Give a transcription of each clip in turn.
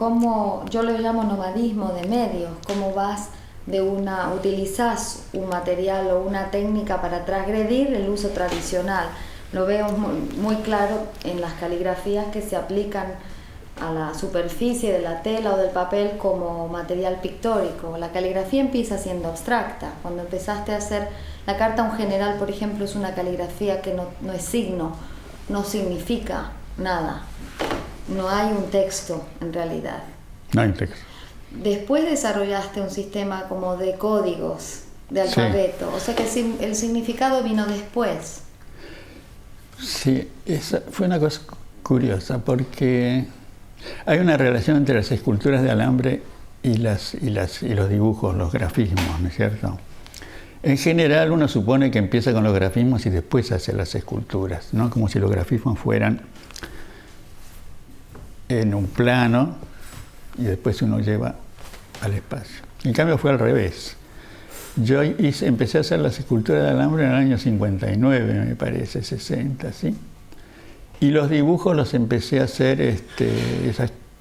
cómo, yo lo llamo nomadismo de medios, cómo utilizás un material o una técnica para transgredir el uso tradicional. Lo veo muy claro en las caligrafías que se aplican a la superficie de la tela o del papel como material pictórico. La caligrafía empieza siendo abstracta. Cuando empezaste a hacer la carta a un general, por ejemplo, es una caligrafía que no es signo, no significa nada. No hay un texto en realidad. No hay un texto. Después desarrollaste un sistema como de códigos, de alfabeto. Sí. O sea que el significado vino después. Sí, esa fue una cosa curiosa porque hay una relación entre las esculturas de alambre y los dibujos, los grafismos, ¿no es cierto? En general uno supone que empieza con los grafismos y después hace las esculturas, ¿no? Como si los grafismos fueran en un plano y después uno lleva al espacio. En cambio fue al revés. Yo empecé a hacer las esculturas de alambre en el año 59, me parece, 60, ¿sí? Y los dibujos los empecé a hacer,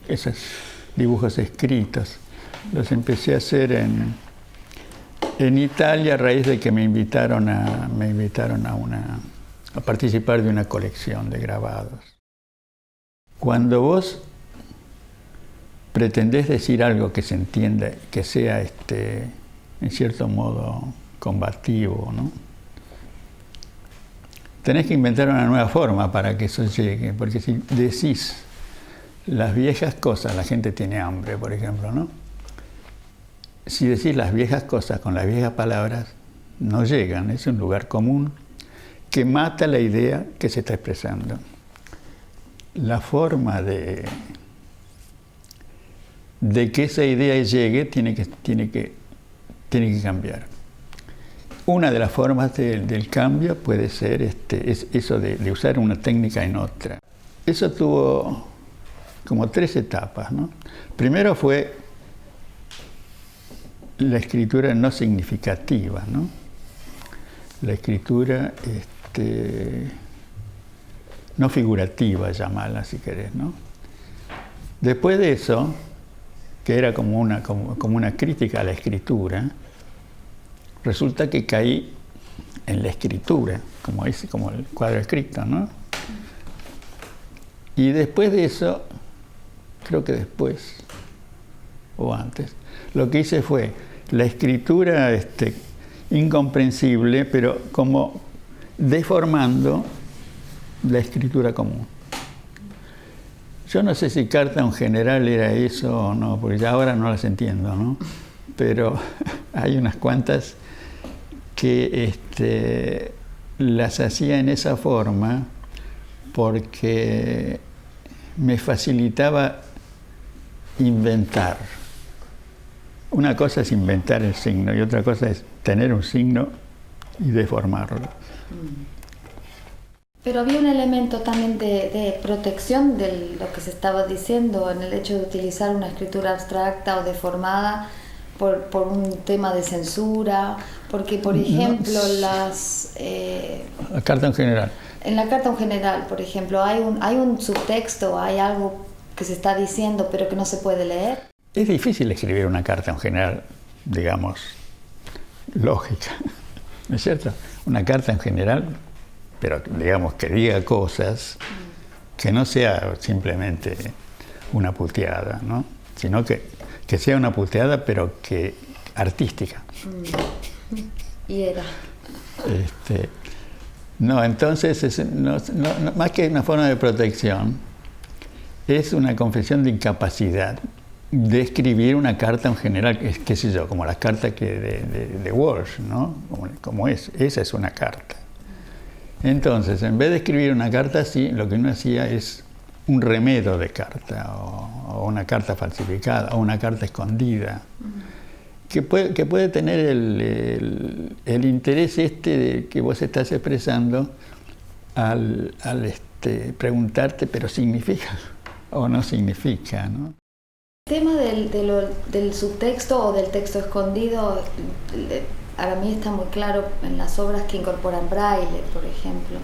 esos dibujos escritos, los empecé a hacer en Italia a raíz de que me invitaron a participar de una colección de grabados. Cuando vos pretendés decir algo que se entienda, que sea en cierto modo combativo, ¿no? Tenés que inventar una nueva forma para que eso llegue, porque si decís las viejas cosas, la gente tiene hambre, por ejemplo, ¿no? Si decís las viejas cosas con las viejas palabras, no llegan, es un lugar común que mata la idea que se está expresando. La forma de que esa idea llegue tiene que cambiar. Una de las formas del cambio puede ser es eso de usar una técnica en otra. Eso tuvo como 3 etapas, ¿no? Primero fue la escritura no significativa, ¿no? La escritura no figurativa, llamarla si querés, ¿no? Después de eso, que era como una crítica a la escritura, resulta que caí en la escritura, como el cuadro escrito, ¿no? Y después de eso, creo que después o antes, lo que hice fue la escritura incomprensible, pero como deformando la escritura común. Yo no sé si carta a un general era eso o no, porque ya ahora no las entiendo, ¿no? Pero hay unas cuantas que las hacía en esa forma porque me facilitaba inventar. Una cosa es inventar el signo y otra cosa es tener un signo y deformarlo. Pero había un elemento también de protección de lo que se estaba diciendo en el hecho de utilizar una escritura abstracta o deformada por un tema de censura, porque por ejemplo la carta en general. En la carta en general, por ejemplo, hay un subtexto, hay algo que se está diciendo pero que no se puede leer. Es difícil escribir una carta en general, digamos, lógica, ¿no es cierto? Una carta en general, pero digamos que diga cosas que no sea simplemente una puteada, ¿no? Sino que sea una puteada, pero que artística. Y era. No, entonces, más que una forma de protección, es una confesión de incapacidad de escribir una carta en general, qué sé yo, como las cartas de Walsh, ¿no? Como esa es una carta. Entonces, en vez de escribir una carta así, lo que uno hacía es un remedo de carta, o una carta falsificada, o una carta escondida, que puede tener el interés de que vos estás expresando al preguntarte, pero ¿significa o no significa, ¿no? El tema del subtexto o del texto escondido, para mí está muy claro en las obras que incorporan braille, por ejemplo,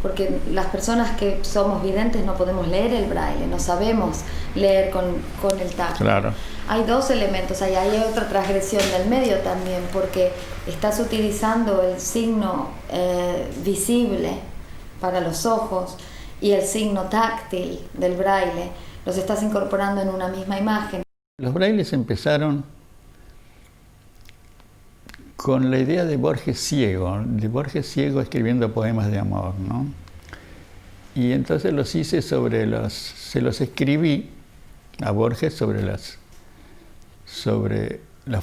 porque las personas que somos videntes no podemos leer el braille, no sabemos leer con el tacto. Claro. Hay dos elementos, hay otra transgresión del medio también, porque estás utilizando el signo visible para los ojos y el signo táctil del braille, los estás incorporando en una misma imagen. Los brailles empezaron con la idea de Borges Ciego escribiendo poemas de amor, ¿no? Y entonces los hice se los escribí a Borges sobre las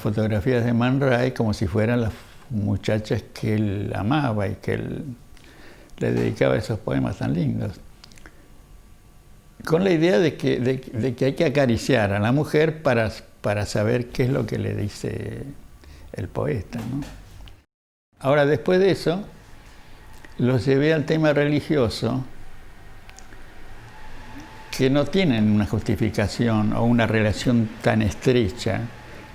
fotografías de Man Ray como si fueran las muchachas que él amaba y que él le dedicaba esos poemas tan lindos. Con la idea de que hay que acariciar a la mujer para saber qué es lo que le dice el poeta, ¿no? Ahora, después de eso, los llevé al tema religioso, que no tienen una justificación o una relación tan estrecha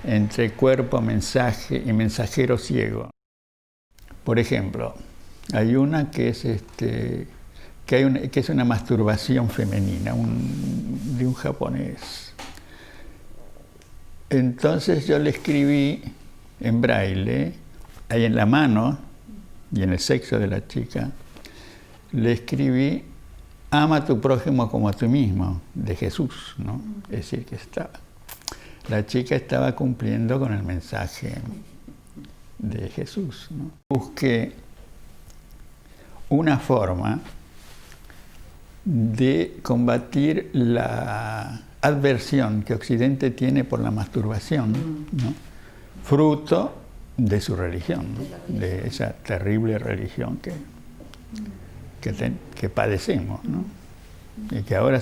entre cuerpo, mensaje y mensajero ciego. Por ejemplo, hay una que es, que es una masturbación femenina, de un japonés. Entonces yo le escribí en braille, ahí en la mano y en el sexo de la chica, le escribí: ama a tu prójimo como a ti mismo, de Jesús, ¿no? Es decir, que la chica estaba cumpliendo con el mensaje de Jesús, ¿no? Busqué una forma de combatir la adversión que Occidente tiene por la masturbación, ¿no? Fruto de su religión, ¿no? De esa terrible religión que padecemos, ¿no? Y que ahora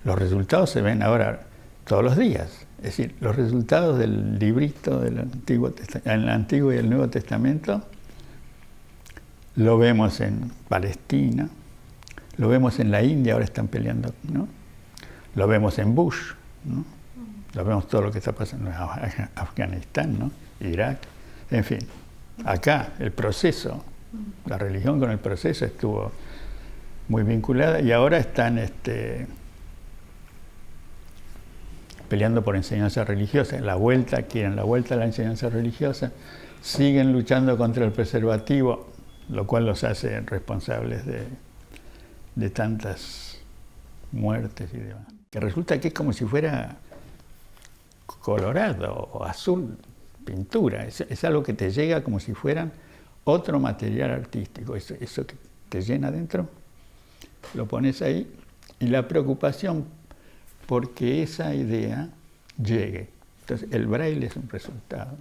los resultados se ven ahora todos los días. Es decir, los resultados del librito del el Antiguo y el Nuevo Testamento lo vemos en Palestina, lo vemos en la India, ahora están peleando, ¿no? Lo vemos en Bush, ¿no? Lo vemos todo lo que está pasando en Afganistán, ¿no? Irak, en fin. Acá el proceso, la religión con el proceso estuvo muy vinculada y ahora están peleando por enseñanza religiosa. Quieren la vuelta a la enseñanza religiosa, siguen luchando contra el preservativo, lo cual los hace responsables de tantas muertes y demás. Que resulta que es como si fuera colorado o azul, pintura. Es algo que te llega como si fueran otro material artístico. Eso que te llena dentro, lo pones ahí, y la preocupación porque esa idea llegue. Entonces, el braille es un resultado.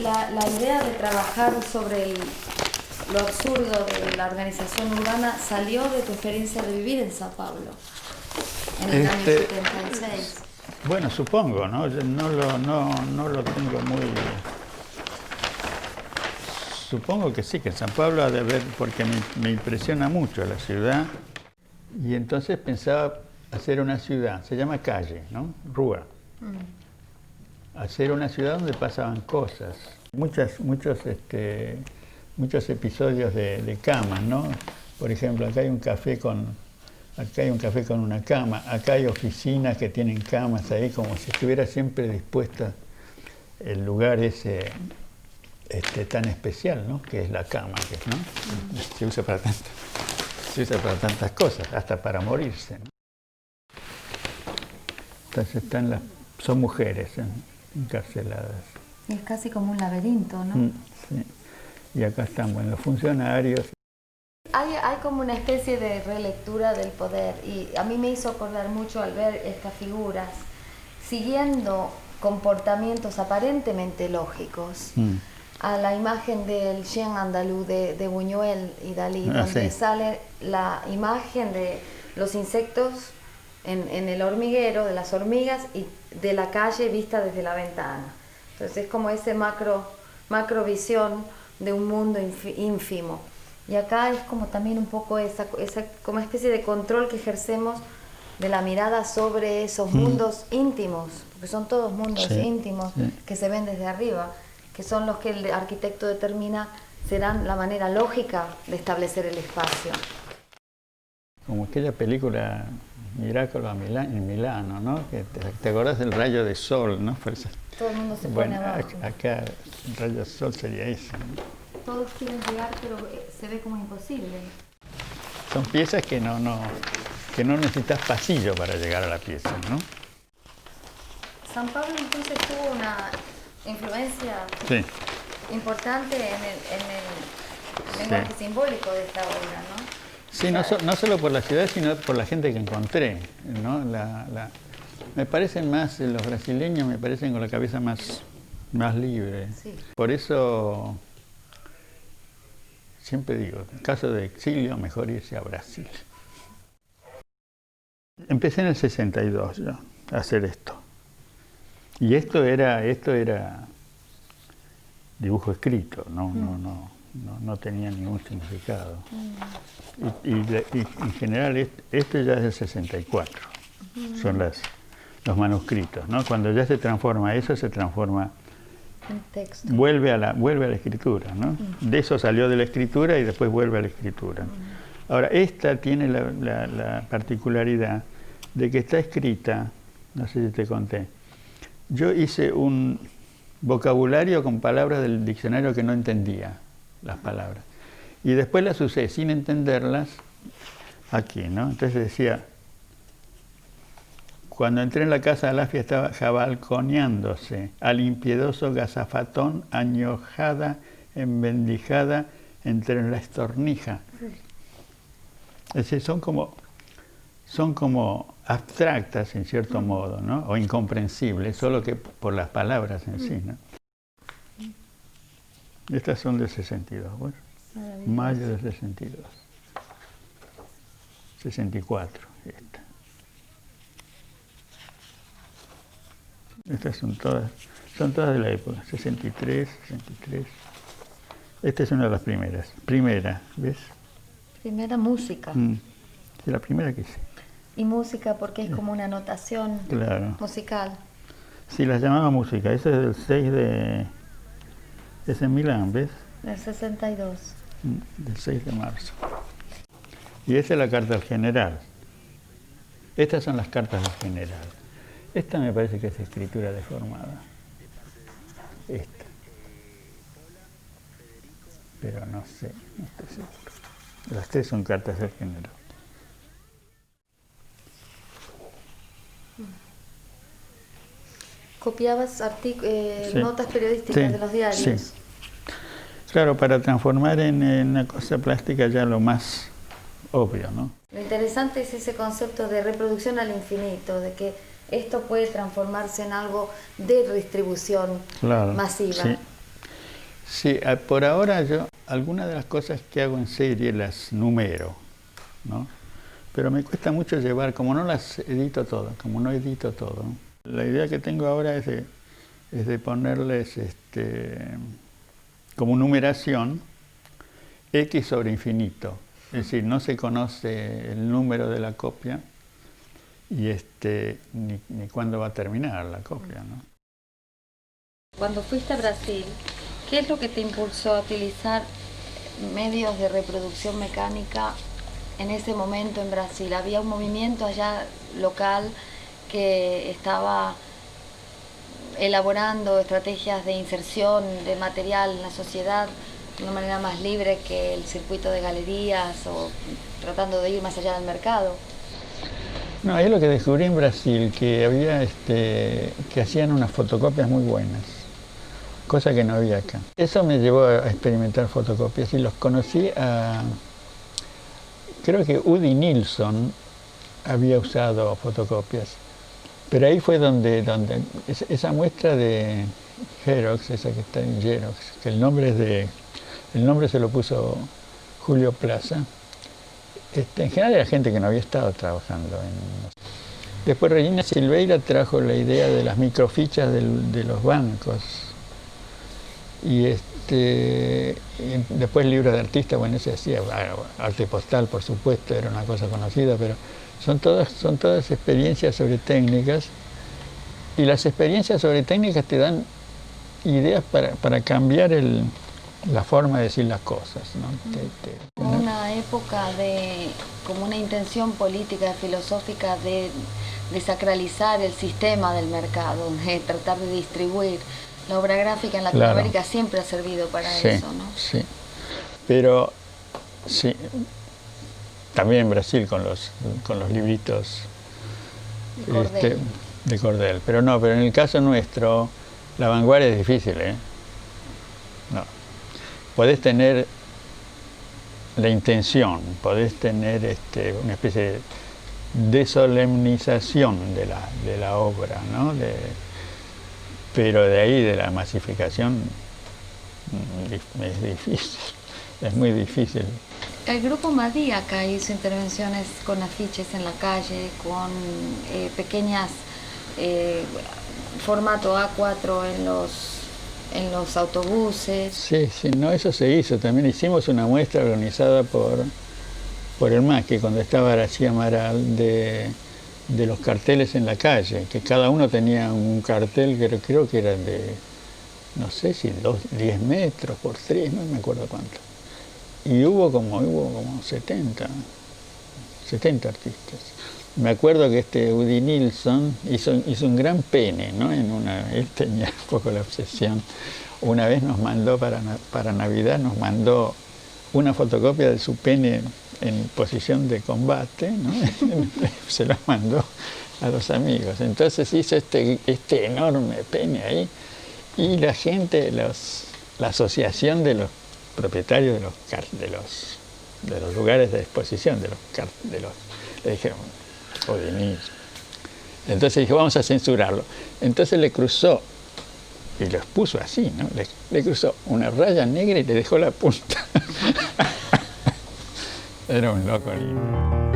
La idea de trabajar sobre lo absurdo de la organización urbana salió de tu experiencia de vivir en Sao Paulo, en el año 76. Bueno, supongo, ¿no? Yo no lo tengo muy... Supongo que sí, que en San Pablo ha de haber, porque me impresiona mucho la ciudad, y entonces pensaba hacer una ciudad, se llama calle, ¿no? Rúa. Hacer una ciudad donde pasaban cosas, muchos episodios de camas, ¿no? Por ejemplo, acá hay un café con una cama, acá hay oficinas que tienen camas ahí, como si estuviera siempre dispuesta el lugar ese tan especial, ¿no? Que es la cama, ¿no? Se usa para tantas cosas, hasta para morirse, ¿no? Entonces son mujeres encarceladas. Y es casi como un laberinto, ¿no? Sí. Y acá están, bueno, los funcionarios. Hay como una especie de relectura del poder, y a mí me hizo acordar mucho al ver estas figuras siguiendo comportamientos aparentemente lógicos a la imagen del chien andaluz de Buñuel y Dalí, donde sale la imagen de los insectos en el hormiguero, de las hormigas y de la calle vista desde la ventana. Entonces es como ese macrovisión de un mundo ínfimo. Y acá es como también un poco esa como especie de control que ejercemos de la mirada sobre esos mundos íntimos, porque son todos mundos íntimos que se ven desde arriba, que son los que el arquitecto determina serán la manera lógica de establecer el espacio. Como aquella película Miracolo en Milano, ¿no? Que te acordás del rayo de sol, ¿no? Todo el mundo se pone abajo. Acá el rayo de sol sería ese, ¿no? Todos quieren llegar, pero se ve como imposible. Son piezas que no necesitas pasillo para llegar a la pieza, ¿no? San Pablo entonces tuvo una influencia importante en el lenguaje simbólico de esta obra, ¿no? Sí, no solo por la ciudad, sino por la gente que encontré, ¿no? Me parecen más, los brasileños me parecen con la cabeza más libre. Sí. Por eso siempre digo, en caso de exilio, mejor irse a Brasil. Empecé en el 62 yo a hacer esto. Y esto era dibujo escrito, no tenía ningún significado. Y en general esto ya es del 64, son los manuscritos, ¿no? Cuando ya se transforma eso, se transforma, vuelve a la escritura, ¿no? De eso salió de la escritura y después vuelve a la escritura. Ahora, esta tiene la particularidad de que está escrita, no sé si te conté, yo hice un vocabulario con palabras del diccionario que no entendía las palabras. Y después las usé sin entenderlas aquí, ¿no? Entonces decía, cuando entré en la casa de Alafia estaba jabalconeándose al impiedoso gazafatón, añojada, embendijada entre la estornija. Es decir, son como abstractas en cierto modo, ¿no? O incomprensibles, solo que por las palabras en sí, ¿no? Estas son del 62, bueno, mayo del 62. 64, esta. Estas son todas de la época, 63. Esta es una de las primeras. Primera, ¿ves? Primera música. Es la primera que hice. Y música porque es como una notación musical. Sí, las llamaba música. Ese es del 6 de... Es en Milán, ¿ves? Del 62. Del 6 de marzo. Y esa es la carta al general. Estas son las cartas al general. Esta me parece que es escritura deformada. Esta. Pero no sé, no estoy seguro. Las tres son cartas al general. ¿Copiabas notas periodísticas de los diarios? Sí. Claro, para transformar en una cosa plástica ya lo más obvio, ¿no? Lo interesante es ese concepto de reproducción al infinito, de que esto puede transformarse en algo de redistribución masiva. Sí. Sí, por ahora yo algunas de las cosas que hago en serie las numero, ¿no? Pero me cuesta mucho llevar, como no las edito todas, la idea que tengo ahora es de ponerles como numeración X sobre infinito. Es decir, no se conoce el número de la copia y ni cuándo va a terminar la copia, ¿no? Cuando fuiste a Brasil, ¿qué es lo que te impulsó a utilizar medios de reproducción mecánica en ese momento en Brasil? ¿Había un movimiento allá local que estaba elaborando estrategias de inserción de material en la sociedad de una manera más libre que el circuito de galerías o tratando de ir más allá del mercado? No, es lo que descubrí en Brasil, que había que hacían unas fotocopias muy buenas, cosa que no había acá. Eso me llevó a experimentar fotocopias y los conocí creo que Udi Nilsson había usado fotocopias, pero ahí fue donde esa muestra de Xerox, esa que está en Xerox, que el nombre se lo puso Julio Plaza. En general era gente que no había estado trabajando Después Regina Silveira trajo la idea de las microfichas de los bancos. Y después libros de artistas, bueno, se hacía, arte postal, por supuesto, era una cosa conocida, pero son todas experiencias sobre técnicas, y las experiencias sobre técnicas te dan ideas para cambiar la forma de decir las cosas, ¿no? Una época de, como una intención política, filosófica de desacralizar el sistema del mercado, de tratar de distribuir. La obra gráfica en Latinoamérica siempre ha servido para eso, ¿no? Sí, pero sí, también en Brasil con los libritos de cordel. Pero no, pero en el caso nuestro, la vanguardia es difícil, ¿eh? No. Podés tener la intención, podés tener una especie de desolemnización de la obra, ¿no? Pero de ahí, de la masificación, es difícil, es muy difícil. El grupo Madí acá hizo intervenciones con afiches en la calle, con pequeñas formato A4 en los autobuses. Sí, no, eso se hizo. También hicimos una muestra organizada por el MAS, que cuando estaba García Amaral, de los carteles en la calle, que cada uno tenía un cartel que creo que era de, no sé si 10 metros por 3, no me acuerdo cuánto. Y hubo como 70 artistas. Me acuerdo que Udi Nilsson hizo un gran pene, ¿no? Él tenía un poco la obsesión. Una vez nos mandó para Navidad, nos mandó una fotocopia de su pene en posición de combate, ¿no? Se lo mandó a los amigos. Entonces hizo este enorme pene ahí, y la gente, la asociación de los propietarios de los lugares de exposición, le dijeron, entonces dijo, vamos a censurarlo. Entonces le cruzó, y los puso así, ¿no? Le cruzó una raya negra y le dejó la punta. Era un loco lindo.